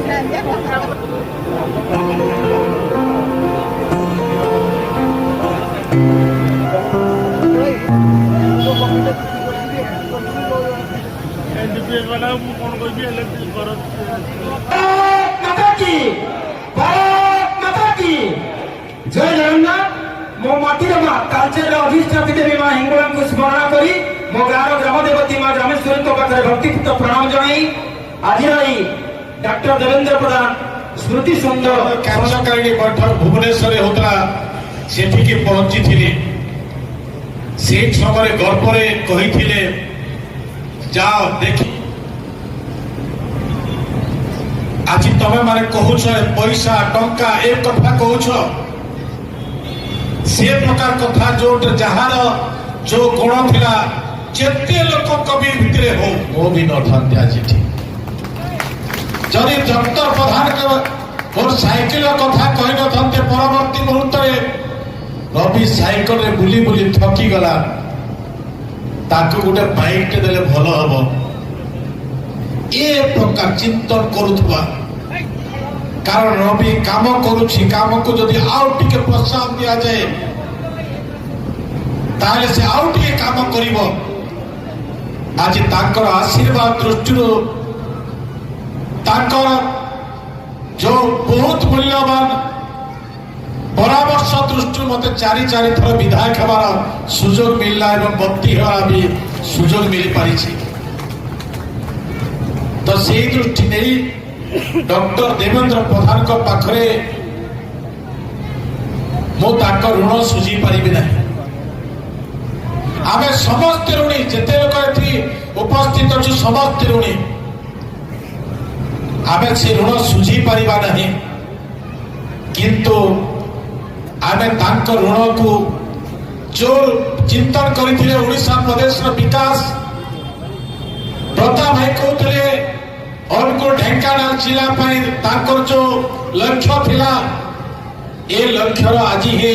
जय जगन्नाथ मो माटी माँ तालचेर अधिष्ठात्री देवी माँ हिंगोला को स्मरण करी मो गाँव ग्राम देवती माँ रामेश्वरी पाखे भक्तिपूत प्रणाम जनाई आज डॉक्टर देवेंद्र प्रधान स्मृति सुंदर कार्यकारिणी बैठक भुवनेश्वर होता सेठिकी पहुंची थिले से समय गर्भरे कही जाओ देखी आज तमे माने कहूछ पैसा टंका एक कथा कहूछ से प्रकार कथा जो जहार जो गुण थिला जेते लोक कवि भितरे हो वो भी न थांते आज जदि डॉक्टर प्रधान मोर साइकिल कथा कही न थांते परवर्ती मुहूर्त रवि साइकिल रे बुली बुली थकी गला ताको गोटे बाइक टे देले भलो हबो ए प्रकार चिंतन करुवा कारण रवि काम करुछि काम को जदि आउ टिके प्रोत्साहन दिया जाए ताले से आउ टिके काम करिवो आज ताकर आशीर्वाद दृष्टि ताकर जो बहुत मूल्यवान परामर्श दृष्टि मत चारि थर विधायक हमारा सुजोग मिलला एवं बत्ती हमारा भी सुजोग मिल पारी तो से दृष्टि नहीं डॉक्टर देवेंद्र प्रधान को पाखरे मो ताक ऋण सुझी पारिबे नहीं आमे समस्त ऋणी जेते लोक एथि उपस्थित अछि समस्त ऋणी आमे से ऋण सुझी पारिबा नहीं किंतु आमे तांक ऋण को जो चिंतन करथिले ओडिशा प्रदेश रो विकास प्रताप भाई कहते उनको ढेंकानाल जिला जो लक्ष्य थिला ए लक्ष्य आज ही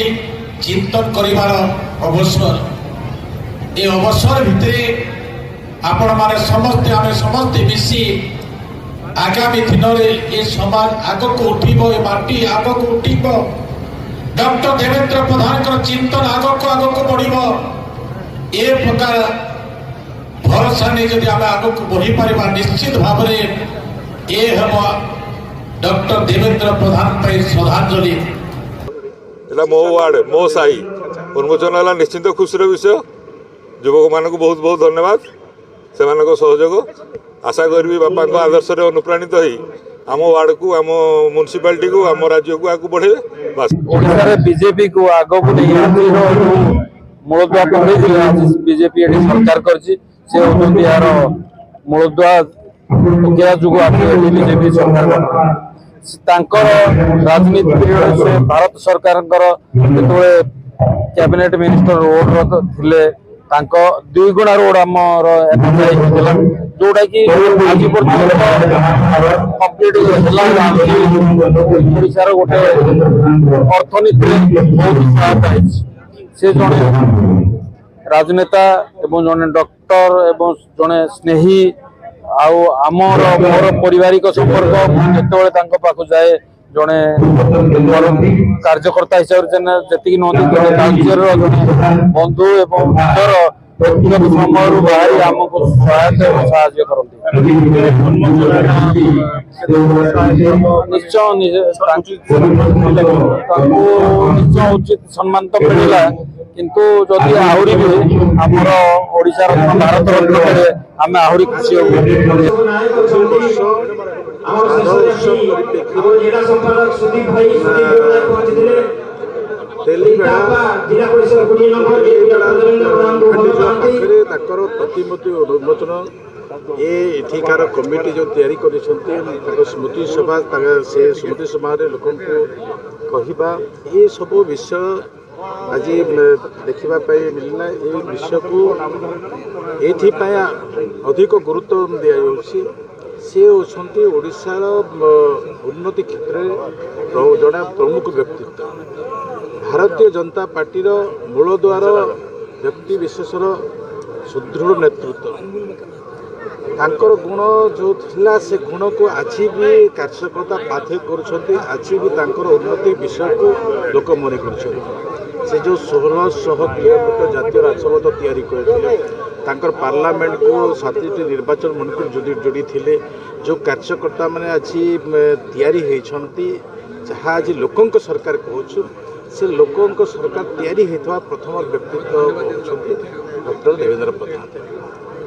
चिंतन करिवार अवसर ए अवसर भितरे आपण माने समस्ते आमे समस्ते मिसी आगामी दिन में ये समाज आग को उठिबो ए माटी आग को उठिबो डॉक्टर देवेंद्र प्रधान चिंतन आग को बढ़िबो ए प्रकार भरोसा नहीं जब आम आग को बढ़ी पार निश्चित भाव में ये हम डॉक्टर देवेंद्र प्रधान श्रद्धांजलि मो वार्ड मो साई उन्मोचन है निश्चित खुशी विषय युवक मान बहुत बहुत धन्यवाद से सहयोग आशा करी बापा आदर्श अनुप्राणित हो आम वार्ड को आम म्युनिसिपालिटी को आम राज्य को आगे बढ़े बस बीजेपी को आग को मूलदुआ बीजेपी सरकार कर से होती यार मूलदुआ जुग बीजेपी सरकार राजनीति से भारत सरकार कैबिनेट मिनिस्टर रोड थे दुई गुणा रोड आमर जोटा कि आज कम्प्लीट ओडार गोटे अर्थनीति बहुत सहायता से जड़े राजनेता एवं जड़े डॉक्टर एवं जड़े स्नेही आमर मोर पारिवारिक संपर्क जिते पाक जाए जड़े कार्यकर्ता हिसाब से जी नदी जड़े बंधु एवं निजर व्यक्तिगत समय बाहरी आमको सहायता साहाय्य करते निश्चय निश्चय उचित सम्मान तो मिलला किंतु जदि आहरी भी आमर ओडिशार भारत रत्न आम आहरी खुशी प्रतिमूर्ति उन्मोचन एठिकार कमिटी जो तैयारी कर स्मृति सभा से स्मृति सभा लोक कहवा ये सब विषय आज देखापी मिलना ये विषय को ये अधिक गुरुत्व दि सी होती ओडिशार उन्नति क्षेत्र में जड़ा प्रमुख व्यक्तित्व भारतीय जनता पार्टी मूलद्वार व्यक्ति विशेषर सुदृढ़ नेतृत्व ତାଙ୍କର ଗୁଣ ଯେଉଁ ଥିଲା ସେ ଗୁଣକୁ ଆଜି ବି କାର୍ଯ୍ୟକର୍ତ୍ତା ପାଥେୟ କରୁଛନ୍ତି। ଆଜି ବି ତାଙ୍କର ଉନ୍ନତି ବିଷୟକୁ ଲୋକ ମନେ କରୁଛନ୍ତି। ସେ ଯେଉଁ 1600 କିଲୋମିଟର ଜାତୀୟ ରାଜପଥ ତିଆରି କରିଥିଲେ, ତାଙ୍କର ପାର୍ଲାମେଣ୍ଟକୁ 7ଟି ନିର୍ବାଚନ ମଣ୍ଡଳୀକୁ ଯୋଡ଼ିଥିଲେ, ଯେଉଁ କାର୍ଯ୍ୟକର୍ତ୍ତା ମାନେ ଆଜି ତିଆରି ହୋଇଛନ୍ତି, ଯାହା ଆଜି ଲୋକଙ୍କ ସରକାର କହୁଛୁ, ସେ ଲୋକଙ୍କ ସରକାର ତିଆରି ହୋଇଥିବା ପ୍ରଥମ ବ୍ୟକ୍ତିତ୍ୱ ହେଉଛନ୍ତି ଡକ୍ଟର ଦେବେନ୍ଦ୍ର ପଟ୍ଟନାୟକ।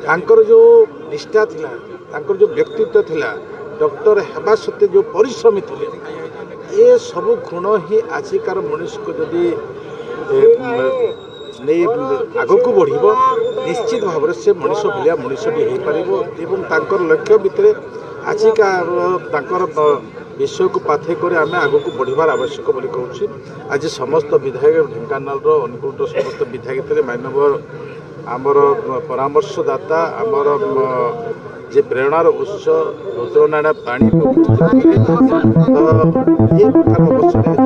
ତାଙ୍କର ଯେଉଁ ନିଷ୍ଠା ଥିଲା, ତାଙ୍କର ଯେଉଁ ବ୍ୟକ୍ତିତ୍ୱ ଥିଲା, ଡକ୍ଟର ହେବା ସତ୍ତ୍ୱେ ଯେଉଁ ପରିଶ୍ରମୀ ଥିଲେ, ଏ ସବୁ ଗୁଣ ହିଁ ଆଜିକାର ମଣିଷକୁ ଯଦି ନେଇ ଆଗକୁ ବଢ଼ିବ, ନିଶ୍ଚିତ ଭାବରେ ସେ ମଣିଷ ଭଳିଆ ମଣିଷଟି ହୋଇପାରିବ। ଏବଂ ତାଙ୍କର ଲକ୍ଷ୍ୟ ଭିତରେ ଆଜିକା ତାଙ୍କର ବିଷୟକୁ ପାଥେୟ କରି ଆମେ ଆଗକୁ ବଢ଼ିବାର ଆବଶ୍ୟକ ବୋଲି କହୁଛି। ଆଜି ସମସ୍ତ ବିଧାୟକ ଢେଙ୍କାନାଳର ଅନୁଗୁଳର ସମସ୍ତ ବିଧାୟକ ଥିଲେ, ମାନ୍ୟବର ଆମର ପରାମର୍ଶଦାତା, ଆମର ଯେ ପ୍ରେରଣାର ଉତ୍ସ ରୁଦ୍ରନାରାୟଣ ପାଣି ଅବସରରେ